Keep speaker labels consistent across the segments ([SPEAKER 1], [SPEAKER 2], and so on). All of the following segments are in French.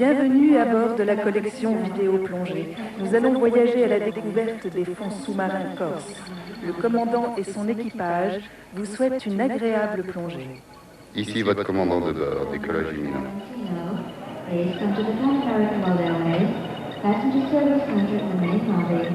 [SPEAKER 1] Bienvenue à bord de la collection vidéo plongée. Nous allons voyager à la découverte des fonds sous-marins corses. Le commandant et son équipage vous souhaitent une agréable plongée.
[SPEAKER 2] Ici votre commandant de bord, décollage imminent.
[SPEAKER 3] Please come to the Canaries Railway. Passenger service center in the main lobby.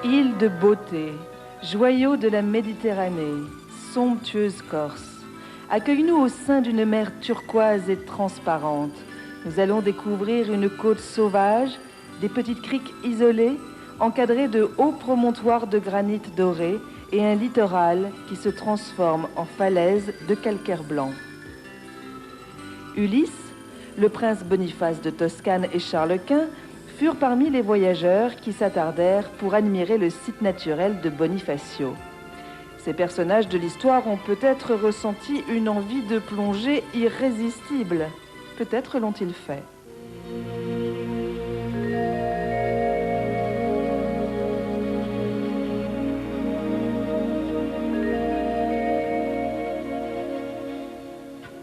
[SPEAKER 1] Île de beauté, joyau de la Méditerranée, somptueuse Corse, accueille-nous au sein d'une mer turquoise et transparente. Nous allons découvrir une côte sauvage, des petites criques isolées, encadrées de hauts promontoires de granit doré et un littoral qui se transforme en falaise de calcaire blanc. Ulysse, le prince Boniface de Toscane et Charles Quint furent parmi les voyageurs qui s'attardèrent pour admirer le site naturel de Bonifacio. Ces personnages de l'histoire ont peut-être ressenti une envie de plongée irrésistible. Peut-être l'ont-ils fait.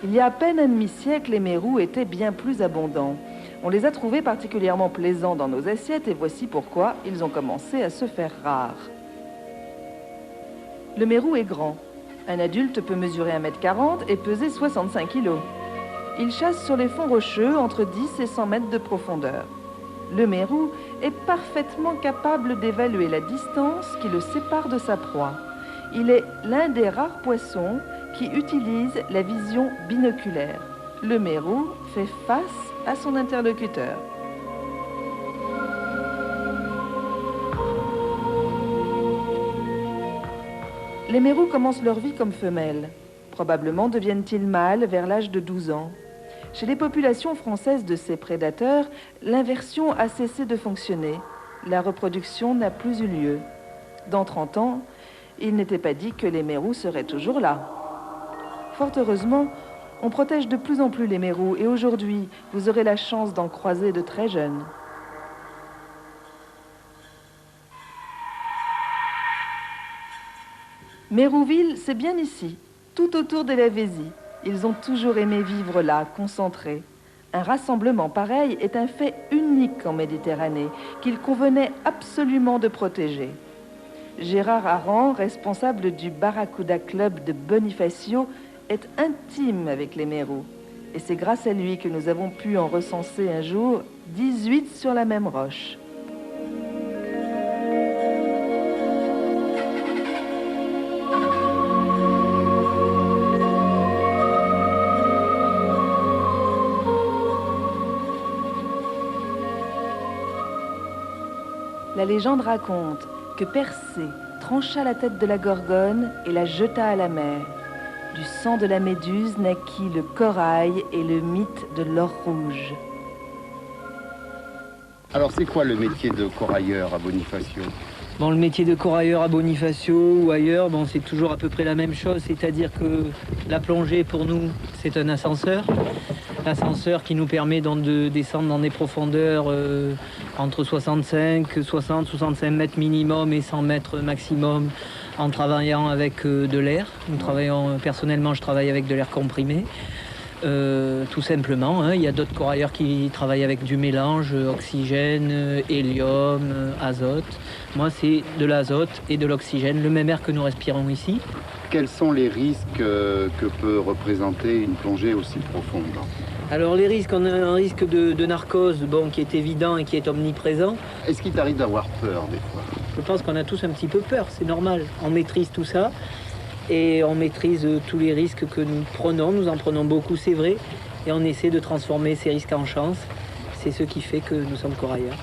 [SPEAKER 1] Il y a à peine un demi-siècle, les mérous étaient bien plus abondants. On les a trouvés particulièrement plaisants dans nos assiettes et voici pourquoi ils ont commencé à se faire rares. Le mérou est grand. Un adulte peut mesurer 1,40 m et peser 65 kg. Il chasse sur les fonds rocheux entre 10 et 100 mètres de profondeur. Le mérou est parfaitement capable d'évaluer la distance qui le sépare de sa proie. Il est l'un des rares poissons qui utilise la vision binoculaire. Le mérou fait face à son interlocuteur. Les mérous commencent leur vie comme femelles. Probablement deviennent-ils mâles vers l'âge de 12 ans. Chez les populations françaises de ces prédateurs, l'inversion a cessé de fonctionner. La reproduction n'a plus eu lieu. Dans 30 ans, il n'était pas dit que les mérous seraient toujours là. Fort heureusement, on protège de plus en plus les mérous et aujourd'hui, vous aurez la chance d'en croiser de très jeunes. Mérouville, c'est bien ici, tout autour de la Vésie. Ils ont toujours aimé vivre là, concentrés. Un rassemblement pareil est un fait unique en Méditerranée, qu'il convenait absolument de protéger. Gérard Aran, responsable du Barracuda Club de Bonifacio, est intime avec les mérous. Et c'est grâce à lui que nous avons pu en recenser un jour 18 sur la même roche. La légende raconte que Persée trancha la tête de la Gorgone et la jeta à la mer. Du sang de la méduse naquit le corail et le mythe de l'or rouge.
[SPEAKER 2] Alors c'est quoi le métier de corailleur à Bonifacio?
[SPEAKER 4] Bon, le métier de corailleur à Bonifacio ou ailleurs, bon, c'est toujours à peu près la même chose, c'est-à-dire que la plongée pour nous, c'est un ascenseur. L'ascenseur qui nous permet donc de descendre dans des profondeurs entre 65 mètres minimum et 100 mètres maximum en travaillant avec de l'air. Personnellement, je travaille avec de l'air comprimé. Tout simplement, hein. Il y a d'autres corailleurs qui travaillent avec du mélange, oxygène, hélium, azote. Moi, c'est de l'azote et de l'oxygène, le même air que nous respirons ici.
[SPEAKER 2] Quels sont les risques que peut représenter une plongée aussi profonde?
[SPEAKER 4] Alors les risques, on a un risque de narcose qui est évident et qui est omniprésent.
[SPEAKER 2] Est-ce qu'il t'arrive d'avoir peur des fois?
[SPEAKER 4] Je pense qu'on a tous un petit peu peur, c'est normal. On maîtrise tout ça. et on maîtrise tous les risques que nous prenons. Nous en prenons beaucoup, c'est vrai, et on essaie de transformer ces risques en chance. C'est ce qui fait que nous sommes corailleurs.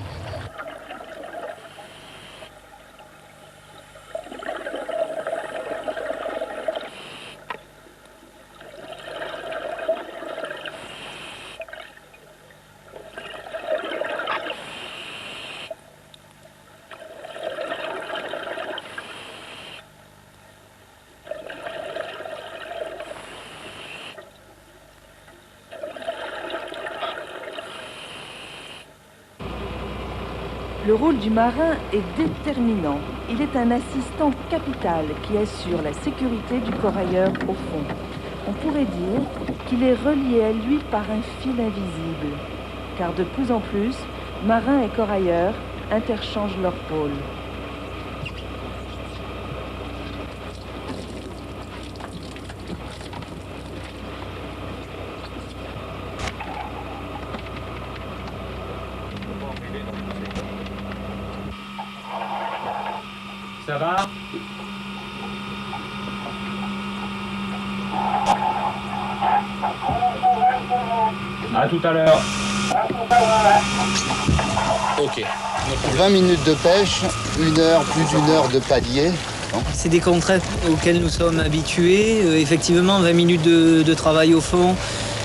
[SPEAKER 1] Le rôle du marin est déterminant. Il est un assistant capital qui assure la sécurité du corailleur au fond. On pourrait dire qu'il est relié à lui par un fil invisible, car de plus en plus, marins et corailleurs interchangent leurs rôles.
[SPEAKER 5] Ça va? À tout à l'heure. Ok.
[SPEAKER 2] 20 minutes de pêche, 1 heure, plus d'1 heure de palier.
[SPEAKER 4] C'est des contraintes auxquelles nous sommes habitués. Effectivement, 20 minutes de travail au fond,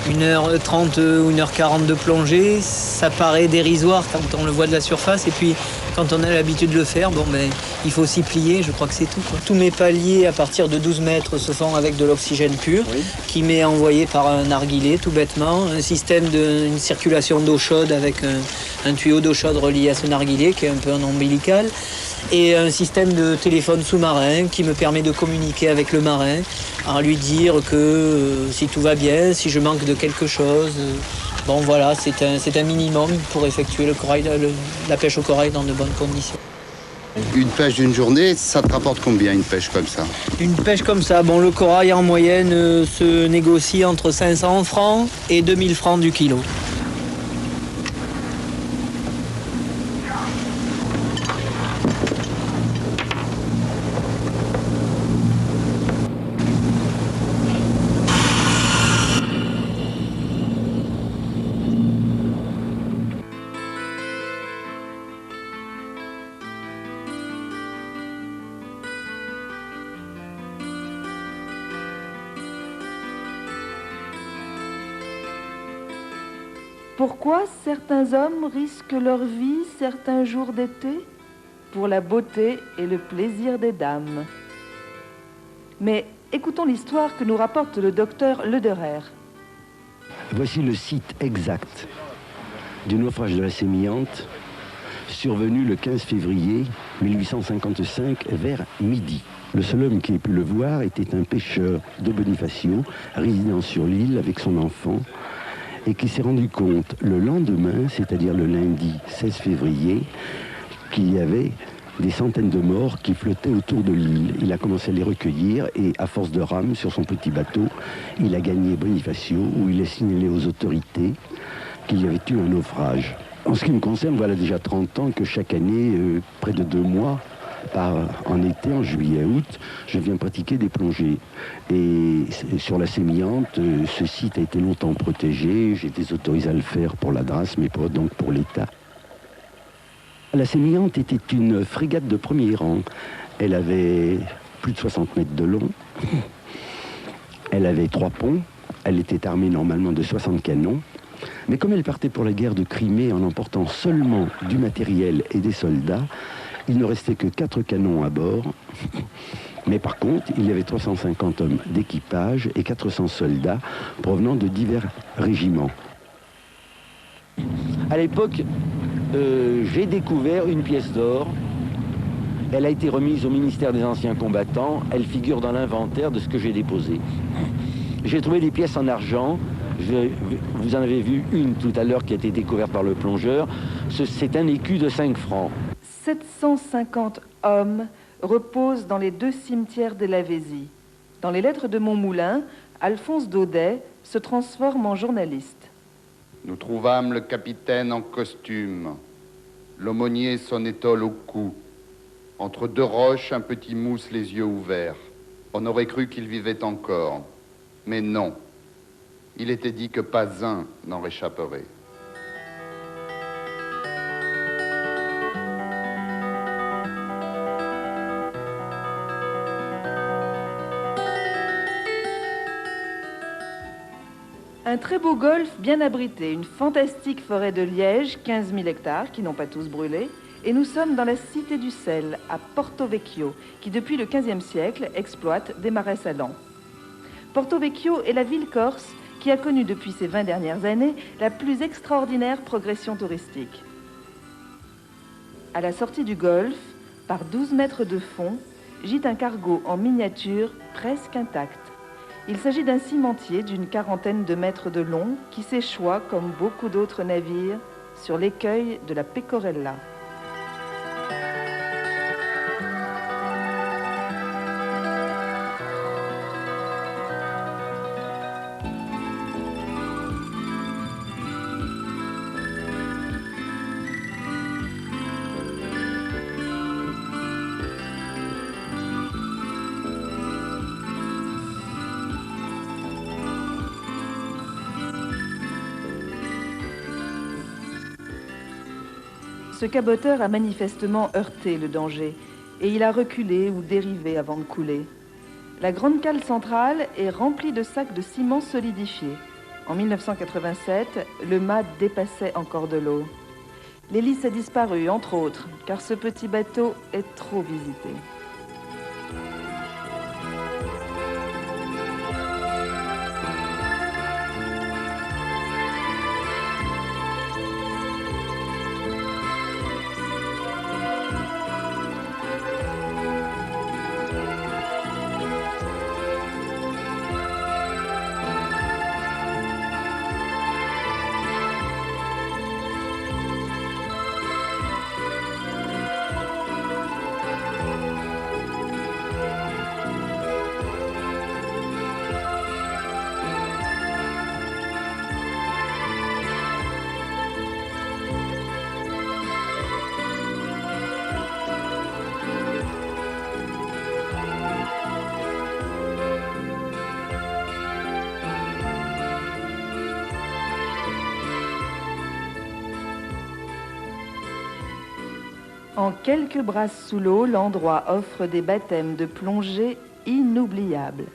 [SPEAKER 4] 1h30 ou 1h40 de plongée, ça paraît dérisoire quand on le voit de la surface. Et puis, quand on a l'habitude de le faire, bon, ben, il faut s'y plier, je crois que c'est tout, quoi. Tous mes paliers à partir de 12 mètres se font avec de l'oxygène pur, oui, qui m'est envoyé par un narguilé, tout bêtement. Un système une circulation d'eau chaude avec un tuyau d'eau chaude relié à ce narguilé, qui est un peu un ombilical. Et un système de téléphone sous-marin qui me permet de communiquer avec le marin, à lui dire que si tout va bien, si je manque de quelque chose. Bon voilà, c'est un minimum pour effectuer la pêche au corail dans de bonnes conditions.
[SPEAKER 2] Une pêche d'une journée, ça te rapporte combien une pêche comme ça?
[SPEAKER 4] Une pêche comme ça, bon, le corail en moyenne se négocie entre 500 francs et 2000 francs du kilo.
[SPEAKER 1] Pourquoi certains hommes risquent leur vie certains jours d'été? Pour la beauté et le plaisir des dames. Mais écoutons l'histoire que nous rapporte le docteur Lederer.
[SPEAKER 6] Voici le site exact du naufrage de la Sémillante, survenu le 15 février 1855 vers midi. Le seul homme qui ait pu le voir était un pêcheur de Bonifacio, résidant sur l'île avec son enfant, et qui s'est rendu compte le lendemain, c'est-à-dire le lundi 16 février, qu'il y avait des centaines de morts qui flottaient autour de l'île. Il a commencé à les recueillir et, à force de rames sur son petit bateau, il a gagné Bonifacio, où il a signalé aux autorités qu'il y avait eu un naufrage. En ce qui me concerne, voilà déjà 30 ans que chaque année, près de 2 mois, en été, en juillet, août, je viens pratiquer des plongées. Et sur la Sémillante, ce site a été longtemps protégé. J'ai été autorisé à le faire pour la DRAS, mais pas donc pour l'État. La Sémillante était une frégate de premier rang. Elle avait plus de 60 mètres de long. Elle avait 3 ponts. Elle était armée normalement de 60 canons. Mais comme elle partait pour la guerre de Crimée en emportant seulement du matériel et des soldats, il ne restait que 4 canons à bord, mais par contre, il y avait 350 hommes d'équipage et 400 soldats provenant de divers régiments. À l'époque, j'ai découvert une pièce d'or. Elle a été remise au ministère des Anciens Combattants. Elle figure dans l'inventaire de ce que j'ai déposé. J'ai trouvé des pièces en argent. Vous en avez vu une tout à l'heure qui a été découverte par le plongeur. C'est un écu de 5 francs.
[SPEAKER 1] 750 hommes reposent dans les 2 cimetières de la Vésie. Dans les lettres de Montmoulin, Alphonse Daudet se transforme en journaliste.
[SPEAKER 2] Nous trouvâmes le capitaine en costume, l'aumônier son étole au cou, entre 2 roches, un petit mousse les yeux ouverts. On aurait cru qu'il vivait encore, mais non. Il était dit que pas un n'en réchapperait.
[SPEAKER 1] Un très beau golfe bien abrité, une fantastique forêt de liège, 15 000 hectares qui n'ont pas tous brûlé, et nous sommes dans la cité du sel, à Porto Vecchio, qui depuis le XVe siècle exploite des marais salants. Porto Vecchio est la ville corse qui a connu depuis ces 20 dernières années la plus extraordinaire progression touristique. À la sortie du golfe, par 12 mètres de fond, gît un cargo en miniature presque intact. Il s'agit d'un cimentier d'une quarantaine de mètres de long qui s'échoua, comme beaucoup d'autres navires, sur l'écueil de la Pecorella. Ce caboteur a manifestement heurté le danger et il a reculé ou dérivé avant de couler. La grande cale centrale est remplie de sacs de ciment solidifié. En 1987, le mât dépassait encore de l'eau. L'hélice a disparu, entre autres, car ce petit bateau est trop visité. En quelques brasses sous l'eau, l'endroit offre des baptêmes de plongée inoubliables.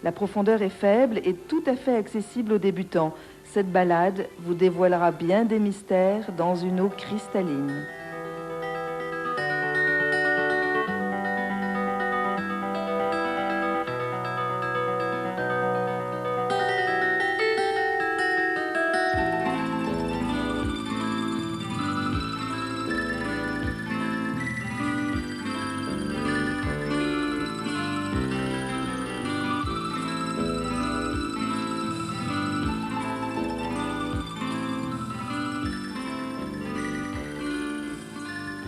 [SPEAKER 1] La profondeur est faible et tout à fait accessible aux débutants. Cette balade vous dévoilera bien des mystères dans une eau cristalline.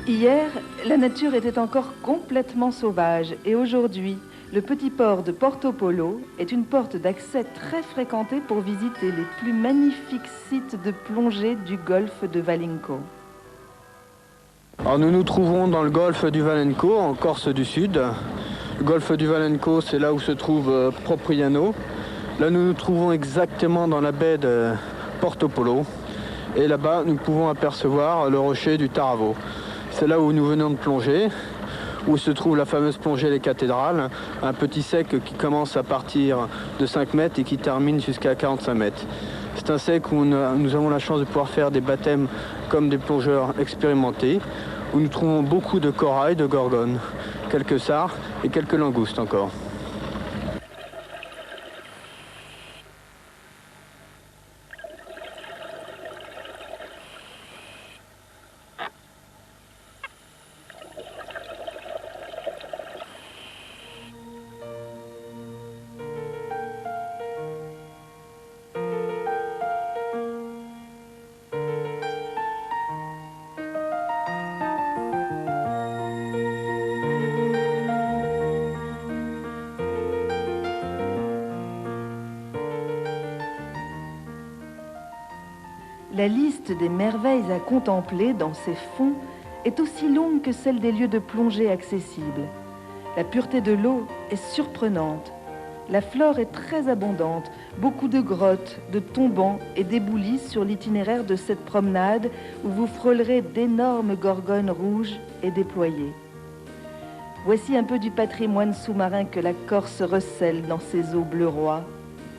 [SPEAKER 1] Hier, la nature était encore complètement sauvage et aujourd'hui, le petit port de Porto Polo est une porte d'accès très fréquentée pour visiter les plus magnifiques sites de plongée du golfe de Valenco.
[SPEAKER 7] Alors nous nous trouvons dans le golfe du Valenco, en Corse du Sud. Le golfe du Valenco, c'est là où se trouve Propriano. Là, nous nous trouvons exactement dans la baie de Porto Polo. Et là-bas, nous pouvons apercevoir le rocher du Taravo. C'est là où nous venons de plonger, où se trouve la fameuse plongée des cathédrales, un petit sec qui commence à partir de 5 mètres et qui termine jusqu'à 45 mètres. C'est un sec où nous avons la chance de pouvoir faire des baptêmes comme des plongeurs expérimentés, où nous trouvons beaucoup de corail, de gorgones, quelques sards et quelques langoustes encore.
[SPEAKER 1] La liste des merveilles à contempler dans ces fonds est aussi longue que celle des lieux de plongée accessibles. La pureté de l'eau est surprenante. La flore est très abondante, beaucoup de grottes, de tombants et d'éboulis sur l'itinéraire de cette promenade où vous frôlerez d'énormes gorgones rouges et déployées. Voici un peu du patrimoine sous-marin que la Corse recèle dans ses eaux bleu roi.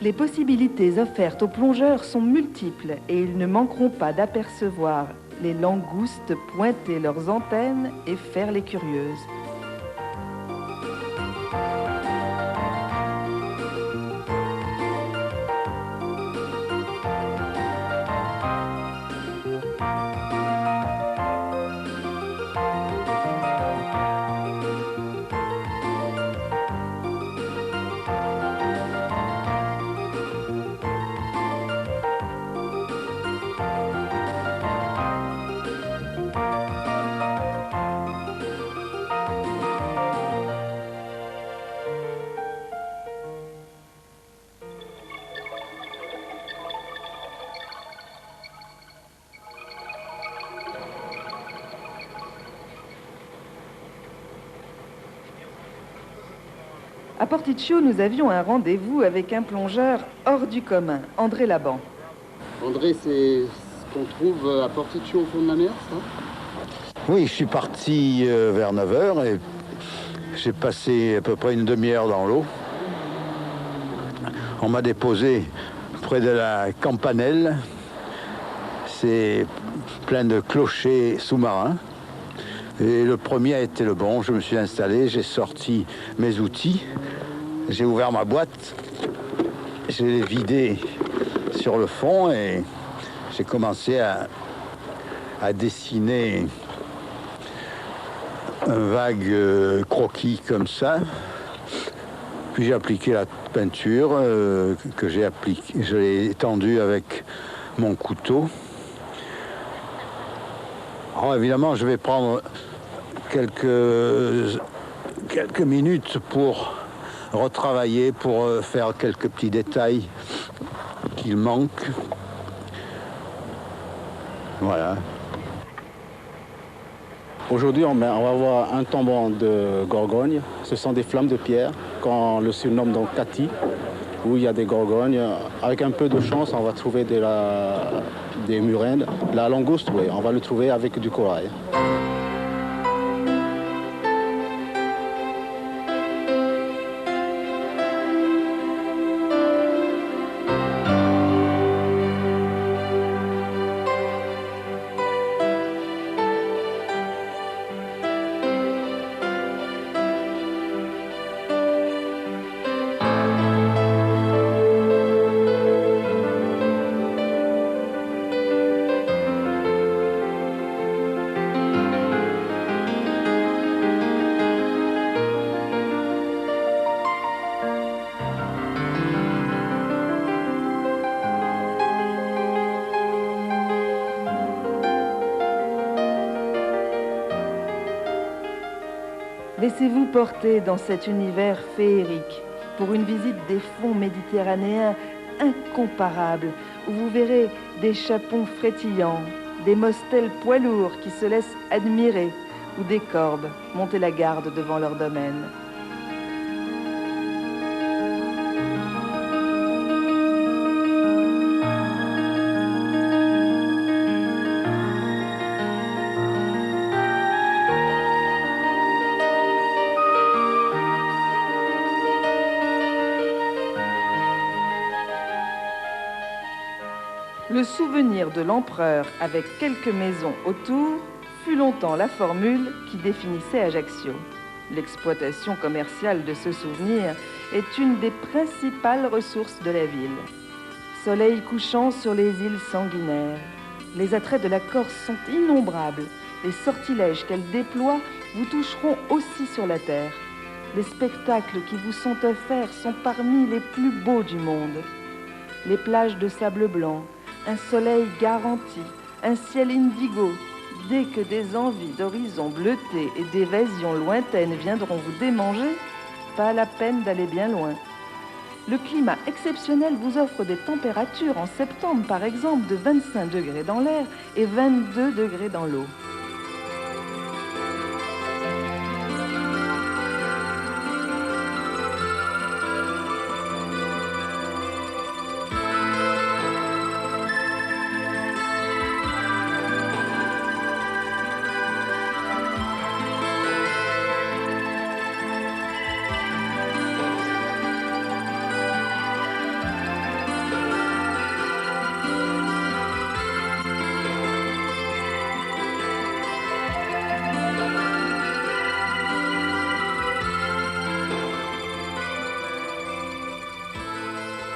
[SPEAKER 1] Les possibilités offertes aux plongeurs sont multiples et ils ne manqueront pas d'apercevoir les langoustes pointer leurs antennes et faire les curieuses. À Porticcio, nous avions un rendez-vous avec un plongeur hors du commun, André Laban.
[SPEAKER 2] André, c'est ce qu'on trouve à Porticcio au fond de la mer, ça?
[SPEAKER 6] Oui, je suis parti vers 9h et j'ai passé à peu près une demi-heure dans l'eau. On m'a déposé près de la Campanelle. C'est plein de clochers sous-marins. Et le premier a été le bon. Je me suis installé, j'ai sorti mes outils, j'ai ouvert ma boîte, je l'ai vidé sur le fond et j'ai commencé à dessiner un vague croquis comme ça. Puis j'ai appliqué la peinture que j'ai appliquée, je l'ai étendue avec mon couteau. Alors évidemment, je vais prendre quelques minutes pour retravailler, pour faire quelques petits détails qu'il manque. Voilà.
[SPEAKER 8] Aujourd'hui, on va voir un tombant de gorgogne. Ce sont des flammes de pierre qu'on le surnomme donc Cati, où il y a des gorgognes. Avec un peu de chance, on va trouver des murènes. La langouste, oui, on va le trouver avec du corail.
[SPEAKER 1] Laissez-vous porter dans cet univers féerique pour une visite des fonds méditerranéens incomparables, où vous verrez des chapons frétillants, des mostels poids lourds qui se laissent admirer, ou des corbes monter la garde devant leur domaine. Le souvenir de l'empereur avec quelques maisons autour fut longtemps la formule qui définissait Ajaccio. L'exploitation commerciale de ce souvenir est une des principales ressources de la ville. Soleil couchant sur les îles sanguinaires, les attraits de la Corse sont innombrables. Les sortilèges qu'elle déploie vous toucheront aussi sur la terre. Les spectacles qui vous sont offerts sont parmi les plus beaux du monde. Les plages de sable blanc, un soleil garanti, un ciel indigo. Dès que des envies d'horizons bleutés et d'évasions lointaines viendront vous démanger, pas la peine d'aller bien loin. Le climat exceptionnel vous offre des températures en septembre, par exemple, de 25 degrés dans l'air et 22 degrés dans l'eau.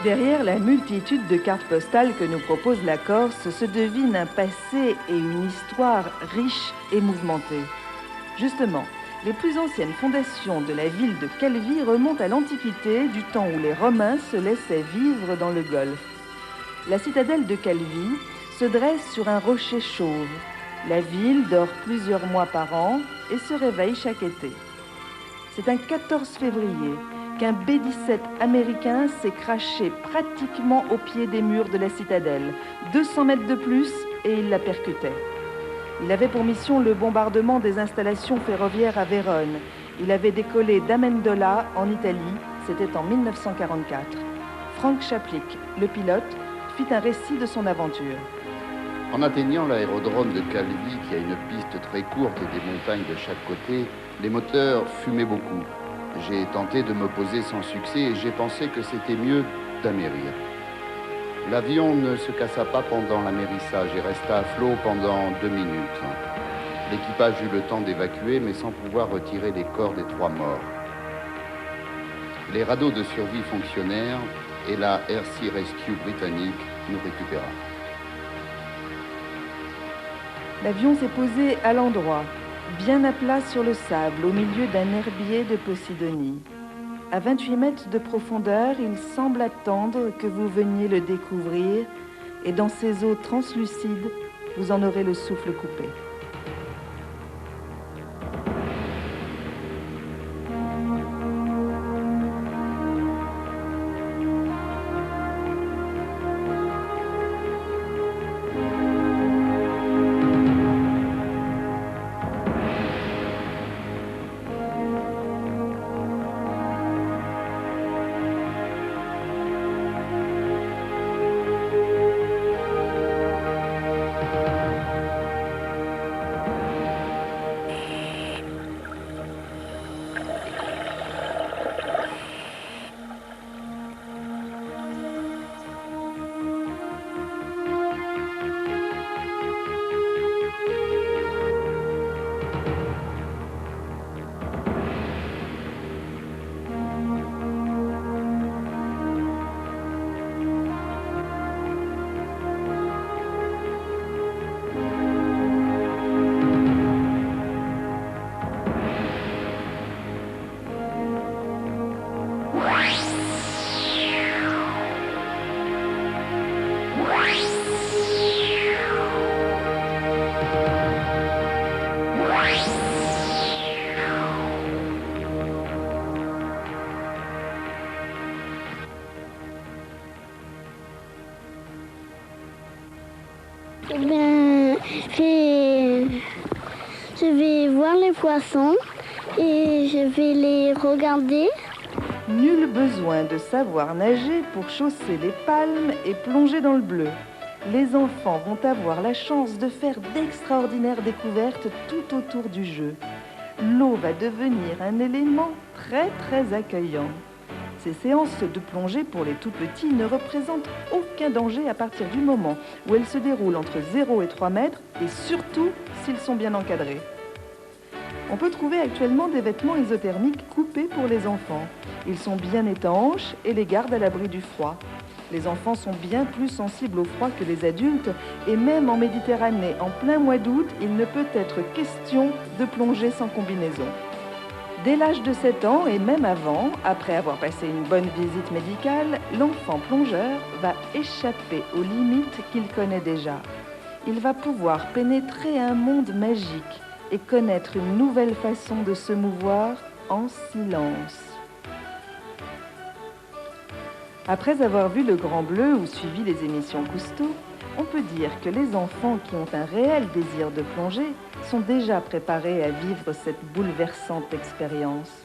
[SPEAKER 1] Derrière la multitude de cartes postales que nous propose la Corse se devine un passé et une histoire riche et mouvementée. Justement, les plus anciennes fondations de la ville de Calvi remontent à l'Antiquité, du temps où les Romains se laissaient vivre dans le golfe. La citadelle de Calvi se dresse sur un rocher chauve. La ville dort plusieurs mois par an et se réveille chaque été. C'est un 14 février qu'un B-17 américain s'est craché pratiquement au pied des murs de la citadelle. 200 mètres de plus et il la percutait. Il avait pour mission le bombardement des installations ferroviaires à Vérone. Il avait décollé d'Amendola en Italie, c'était en 1944. Frank Chaplick, le pilote, fit un récit de son aventure.
[SPEAKER 2] En atteignant l'aérodrome de Calvi, qui a une piste très courte et des montagnes de chaque côté, les moteurs fumaient beaucoup. J'ai tenté de m'opposer sans succès et j'ai pensé que c'était mieux d'amérir. L'avion ne se cassa pas pendant l'amérissage et resta à flot pendant 2 minutes. L'équipage eut le temps d'évacuer, mais sans pouvoir retirer les corps des 3 morts. Les radeaux de survie fonctionnèrent et la Air Sea Rescue britannique nous récupéra.
[SPEAKER 1] L'avion s'est posé à l'endroit, bien à plat sur le sable, au milieu d'un herbier de Posidonie. À 28 mètres de profondeur, il semble attendre que vous veniez le découvrir, et dans ces eaux translucides, vous en aurez le souffle coupé.
[SPEAKER 9] Je vais voir les poissons et je vais les regarder.
[SPEAKER 1] Nul besoin de savoir nager pour chausser les palmes et plonger dans le bleu. Les enfants vont avoir la chance de faire d'extraordinaires découvertes tout autour du jeu. L'eau va devenir un élément très accueillant. Ces séances de plongée pour les tout-petits ne représentent aucun danger à partir du moment où elles se déroulent entre 0 et 3 mètres et surtout s'ils sont bien encadrés. On peut trouver actuellement des vêtements isothermiques coupés pour les enfants. Ils sont bien étanches et les gardent à l'abri du froid. Les enfants sont bien plus sensibles au froid que les adultes et même en Méditerranée, en plein mois d'août, il ne peut être question de plonger sans combinaison. Dès l'âge de 7 ans et même avant, après avoir passé une bonne visite médicale, l'enfant plongeur va échapper aux limites qu'il connaît déjà. Il va pouvoir pénétrer un monde magique et connaître une nouvelle façon de se mouvoir en silence. Après avoir vu Le Grand Bleu ou suivi les émissions Cousteau, on peut dire que les enfants qui ont un réel désir de plonger sont déjà préparés à vivre cette bouleversante expérience.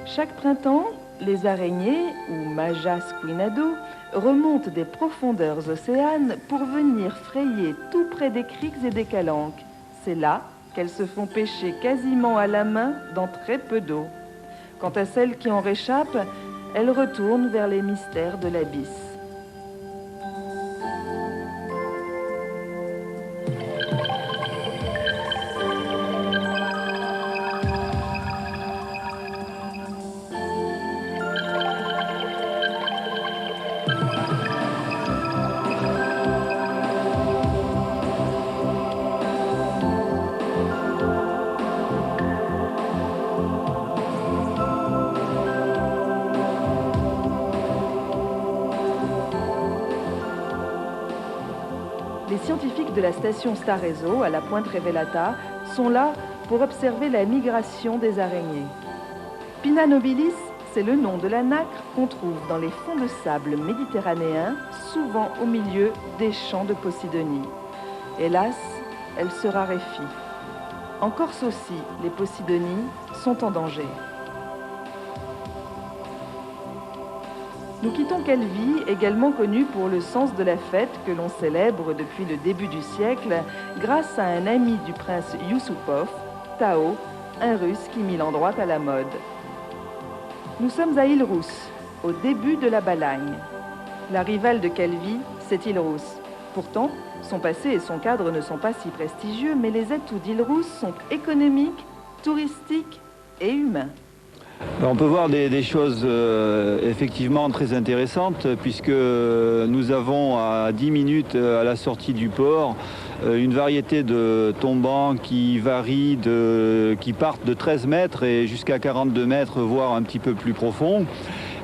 [SPEAKER 1] Chaque printemps, les araignées, ou Maja squinado, remontent des profondeurs océanes pour venir frayer tout près des criques et des calanques. C'est là qu'elles se font pêcher quasiment à la main dans très peu d'eau. Quant à celles qui en réchappent, elles retournent vers les mystères de l'abysse. Les scientifiques de la station Starezo, à la pointe Revelata, sont là pour observer la migration des araignées. Pinna nobilis, c'est le nom de la nacre qu'on trouve dans les fonds de sable méditerranéens, souvent au milieu des champs de Posidonie. Hélas, elle se raréfie. En Corse aussi, les Posidonies sont en danger. Nous quittons Calvi, également connu pour le sens de la fête que l'on célèbre depuis le début du siècle, grâce à un ami du prince Yusupov, Tao, un russe qui mit l'endroit à la mode. Nous sommes à Île-Rousse, au début de la Balagne. La rivale de Calvi, c'est Île-Rousse. Pourtant, son passé et son cadre ne sont pas si prestigieux, mais les atouts d'Île-Rousse sont économiques, touristiques et humains.
[SPEAKER 10] On peut voir des choses effectivement très intéressantes, puisque nous avons à 10 minutes à la sortie du port une variété de tombants qui varient, qui partent de 13 mètres et jusqu'à 42 mètres, voire un petit peu plus profond.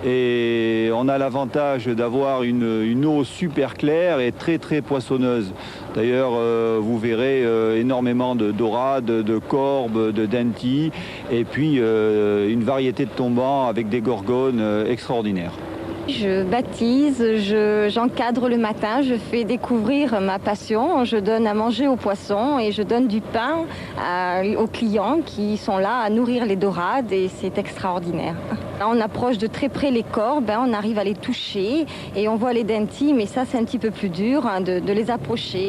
[SPEAKER 10] Et on a l'avantage d'avoir une eau super claire et très très poissonneuse. D'ailleurs, vous verrez énormément de dorades, de corbes, de dentis, et puis une variété de tombants avec des gorgones extraordinaires.
[SPEAKER 11] Je baptise, j'encadre le matin, je fais découvrir ma passion, je donne à manger aux poissons et je donne du pain aux clients qui sont là à nourrir les dorades et c'est extraordinaire. Là, on approche de très près les corbes, on arrive à les toucher et on voit les dentis, mais ça c'est un petit peu plus dur de les approcher.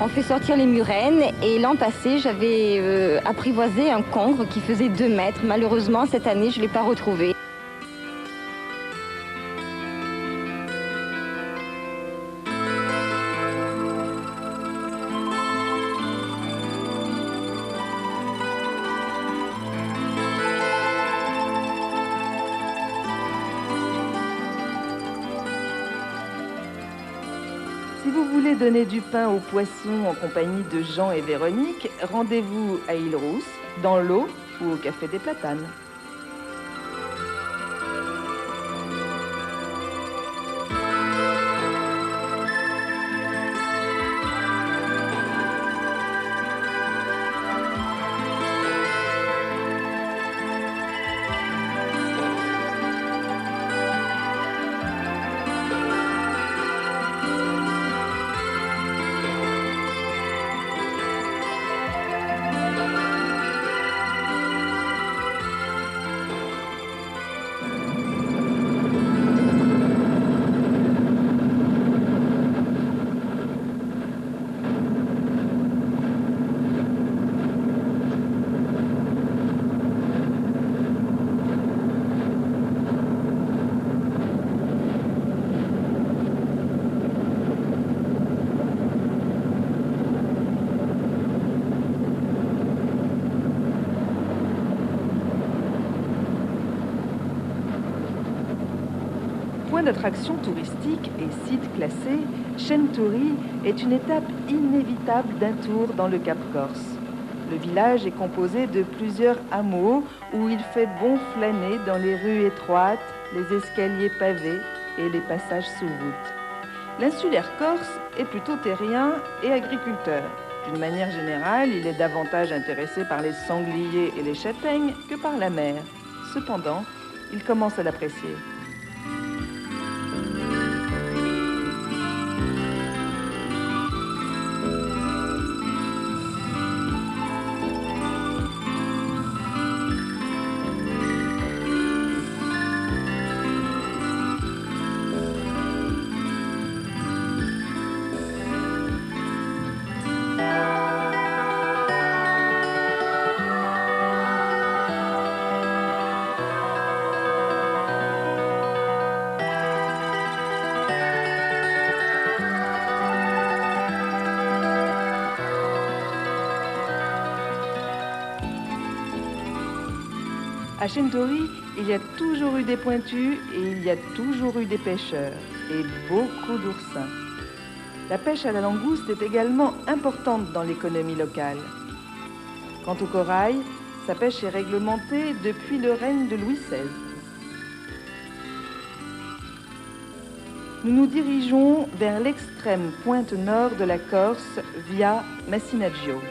[SPEAKER 11] On fait sortir les murènes et l'an passé, j'avais apprivoisé un congre qui faisait 2 mètres. Malheureusement, cette année, je ne l'ai pas retrouvé.
[SPEAKER 1] Si vous voulez donner du pain aux poissons en compagnie de Jean et Véronique, rendez-vous à Île-Rousse, dans l'eau ou au Café des Platanes. Point d'attraction touristique et site classé, Chènetori est une étape inévitable d'un tour dans le Cap Corse. Le village est composé de plusieurs hameaux où il fait bon flâner dans les rues étroites, les escaliers pavés et les passages sous voûte. L'insulaire corse est plutôt terrien et agriculteur. D'une manière générale, il est davantage intéressé par les sangliers et les châtaignes que par la mer. Cependant, il commence à l'apprécier. À Chintori, il y a toujours eu des pointus et il y a toujours eu des pêcheurs et beaucoup d'oursins. La pêche à la langouste est également importante dans l'économie locale. Quant au corail, sa pêche est réglementée depuis le règne de Louis XVI. Nous nous dirigeons vers l'extrême pointe nord de la Corse via Massinadjo.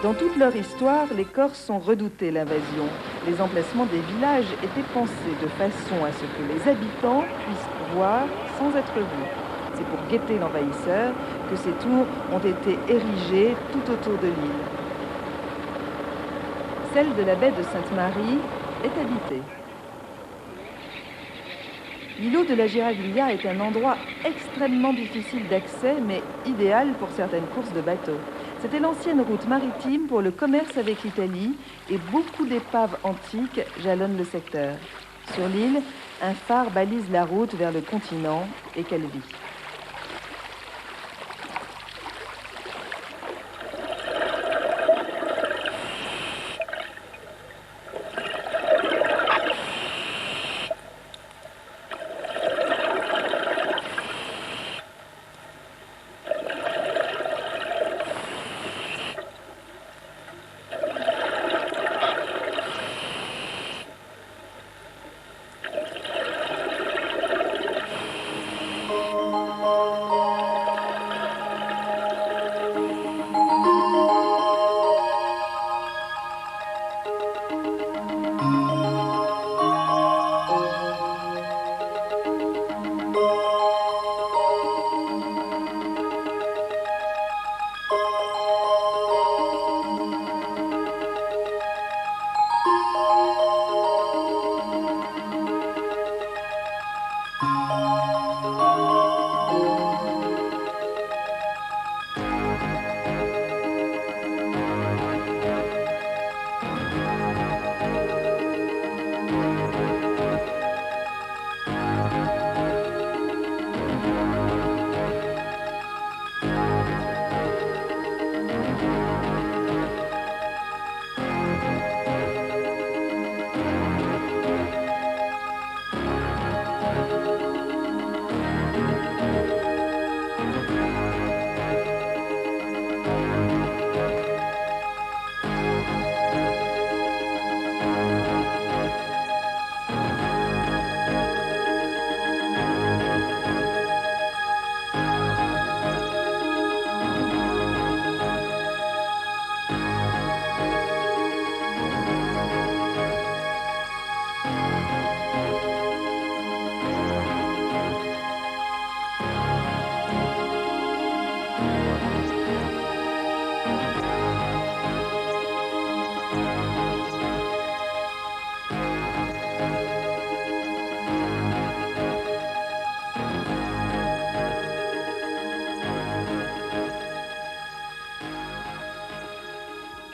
[SPEAKER 1] Dans toute leur histoire, les Corses ont redouté l'invasion. Les emplacements des villages étaient pensés de façon à ce que les habitants puissent voir sans être vus. C'est pour guetter l'envahisseur que ces tours ont été érigées tout autour de l'île. Celle de la baie de Sainte-Marie est habitée. L'îlot de la Giraglia est un endroit extrêmement difficile d'accès, mais idéal pour certaines courses de bateaux. C'était l'ancienne route maritime pour le commerce avec l'Italie et beaucoup d'épaves antiques jalonnent le secteur. Sur l'île, un phare balise la route vers le continent et Calvi.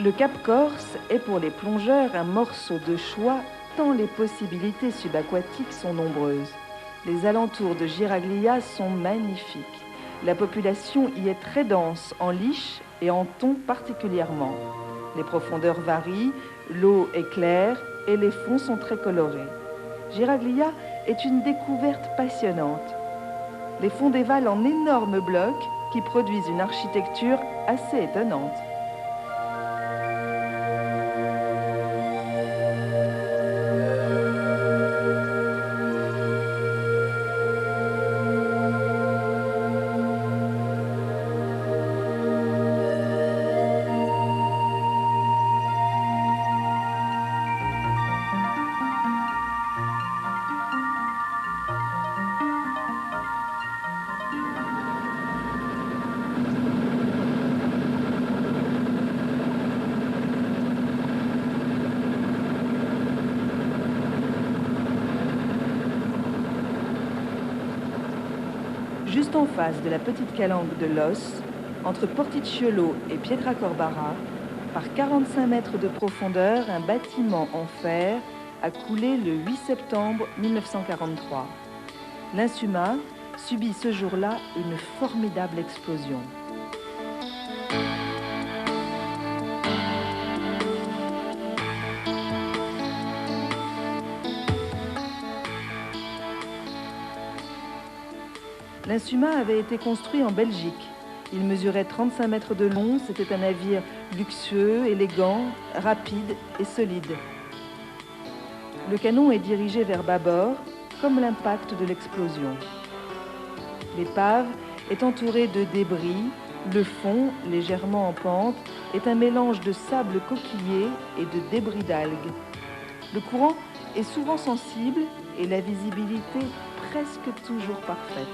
[SPEAKER 1] Le Cap Corse est pour les plongeurs un morceau de choix tant les possibilités subaquatiques sont nombreuses. Les alentours de Giraglia sont magnifiques. La population y est très dense, en liche et en thon particulièrement. Les profondeurs varient, l'eau est claire et les fonds sont très colorés. Giraglia est une découverte passionnante. Les fonds dévalent en énormes blocs qui produisent une architecture assez étonnante. Juste en face de la petite calanque de Los, entre Porticciolo et Pietracorbara, par 45 mètres de profondeur, un bâtiment en fer a coulé le 8 septembre 1943. L'Insuma subit ce jour-là une formidable explosion. L'Insuma avait été construit en Belgique. Il mesurait 35 mètres de long, c'était un navire luxueux, élégant, rapide et solide. Le canon est dirigé vers bâbord, comme l'impact de l'explosion. L'épave est entourée de débris, le fond, légèrement en pente, est un mélange de sable coquillé et de débris d'algues. Le courant est souvent sensible et la visibilité presque toujours parfaite.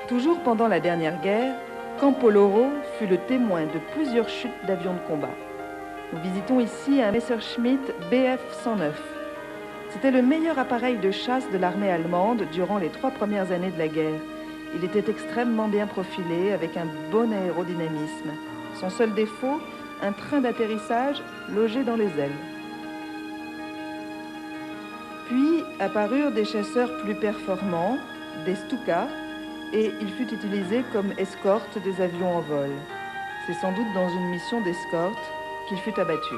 [SPEAKER 1] Toujours pendant la dernière guerre, Campo Loro fut le témoin de plusieurs chutes d'avions de combat. Nous visitons ici un Messerschmitt Bf-109. C'était le meilleur appareil de chasse de l'armée allemande durant les 3 premières années de la guerre. Il était extrêmement bien profilé, avec un bon aérodynamisme. Son seul défaut, un train d'atterrissage logé dans les ailes. Puis apparurent des chasseurs plus performants, des Stuka, et il fut utilisé comme escorte des avions en vol. C'est sans doute dans une mission d'escorte qu'il fut abattu.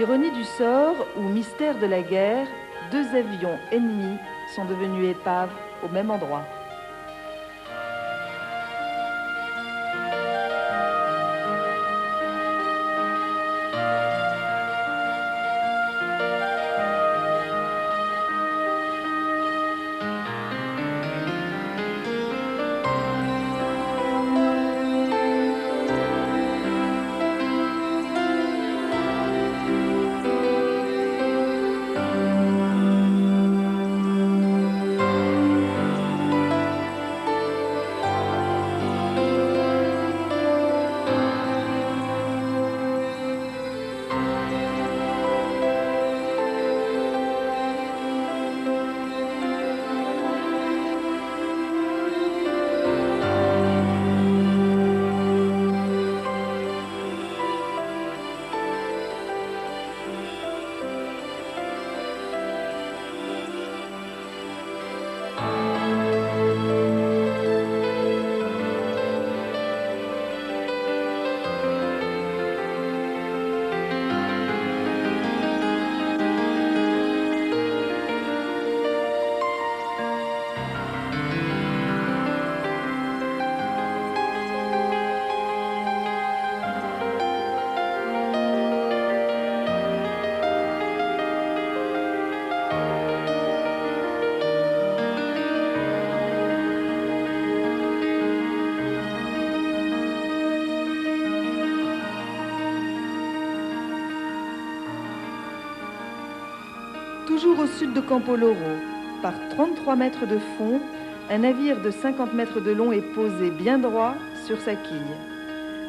[SPEAKER 1] Ironie du sort ou mystère de la guerre, 2 avions ennemis sont devenus épaves au même endroit. Toujours au sud de Campo Loro, par 33 mètres de fond, un navire de 50 mètres de long est posé bien droit sur sa quille.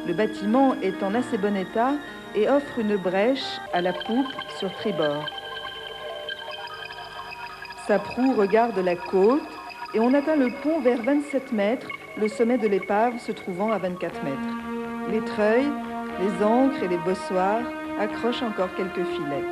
[SPEAKER 1] Le bâtiment est en assez bon état et offre une brèche à la poupe sur tribord. Sa proue regarde la côte et on atteint le pont vers 27 mètres, le sommet de l'épave se trouvant à 24 mètres. Les treuils, les ancres et les bossoirs accrochent encore quelques filets.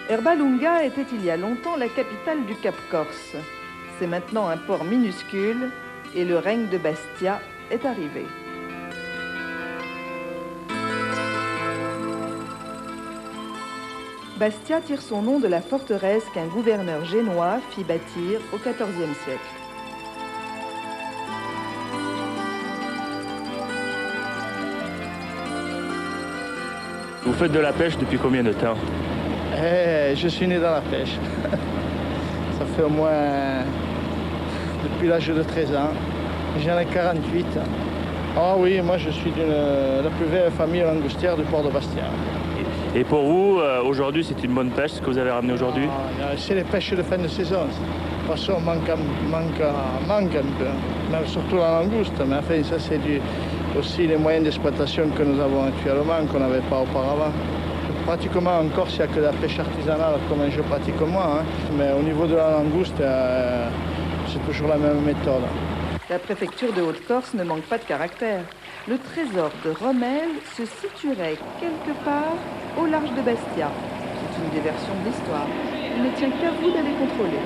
[SPEAKER 1] Erbalunga était il y a longtemps la capitale du Cap Corse. C'est maintenant un port minuscule et le règne de Bastia est arrivé. Bastia tire son nom de la forteresse qu'un gouverneur génois fit bâtir au XIVe siècle.
[SPEAKER 5] Vous faites de la pêche depuis combien de temps?
[SPEAKER 12] Je suis né dans la pêche. Ça fait au moins depuis l'âge de 13 ans. J'en ai 48. Ah oui, moi je suis de la plus vieille famille langoustière du port de Bastia.
[SPEAKER 5] Et pour vous, aujourd'hui, c'est une bonne pêche, ce que vous avez ramené aujourd'hui?
[SPEAKER 12] C'est les pêches de fin de saison. De toute façon, manque un peu, mais surtout la langouste. Mais enfin, ça c'est aussi les moyens d'exploitation que nous avons actuellement, qu'on n'avait pas auparavant. Pratiquement en Corse, il n'y a que la pêche artisanale comme je pratique moi. Mais au niveau de la langouste, c'est toujours la même méthode.
[SPEAKER 1] La préfecture de Haute-Corse ne manque pas de caractère. Le trésor de Rommel se situerait quelque part au large de Bastia. C'est une des versions de l'histoire. Il ne tient qu'à vous d'aller contrôler.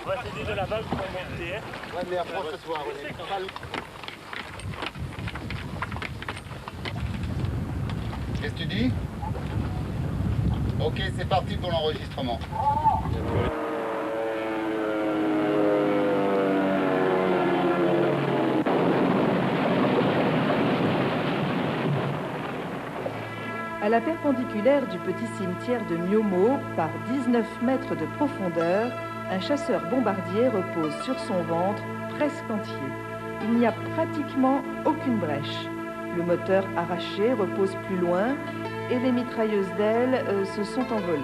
[SPEAKER 5] On va t'aider de la vague pour monter.
[SPEAKER 2] Ouais, mais approche-toi, René. Qu'est-ce que tu dis? Ok, c'est parti pour l'enregistrement.
[SPEAKER 1] À la perpendiculaire du petit cimetière de Myomo, par 19 mètres de profondeur, un chasseur bombardier repose sur son ventre presque entier. Il n'y a pratiquement aucune brèche. Le moteur arraché repose plus loin et les mitrailleuses d'ailes se sont envolées.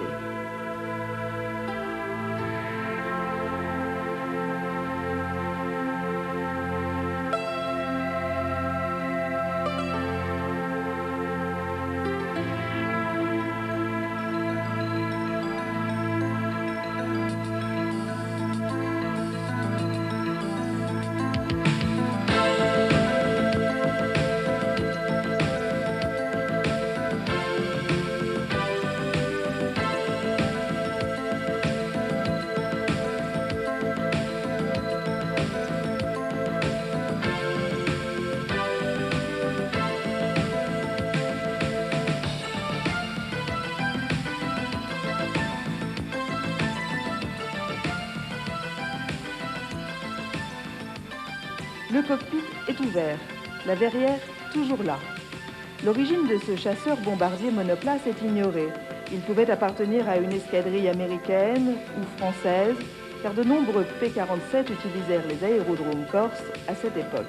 [SPEAKER 1] Le cockpit est ouvert, la verrière toujours là. L'origine de ce chasseur bombardier monoplace est ignorée. Il pouvait appartenir à une escadrille américaine ou française, car de nombreux P-47 utilisèrent les aérodromes corses à cette époque.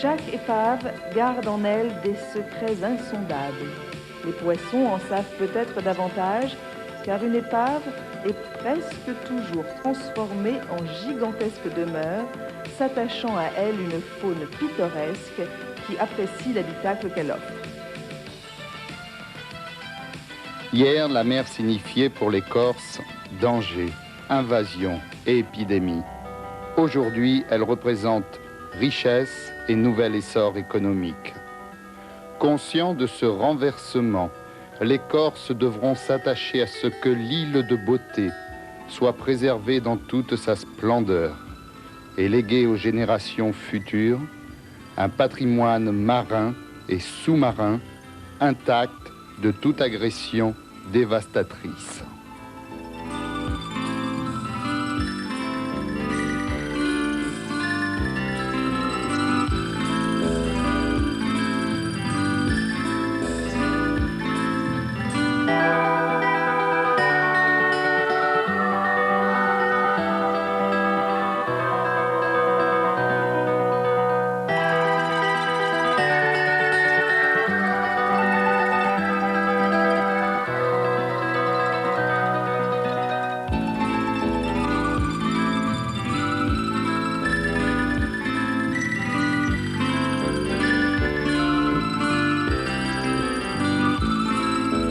[SPEAKER 1] Chaque épave garde en elle des secrets insondables. Les poissons en savent peut-être davantage, car une épave est presque toujours transformée en gigantesque demeure, s'attachant à elle une faune pittoresque qui apprécie l'habitacle qu'elle offre.
[SPEAKER 2] Hier, la mer signifiait pour les Corses danger, invasion et épidémie. Aujourd'hui, elle représente richesse et nouvel essor économique. Conscients de ce renversement, les Corses devront s'attacher à ce que l'île de beauté soit préservée dans toute sa splendeur et léguer aux générations futures un patrimoine marin et sous-marin intact de toute agression dévastatrice.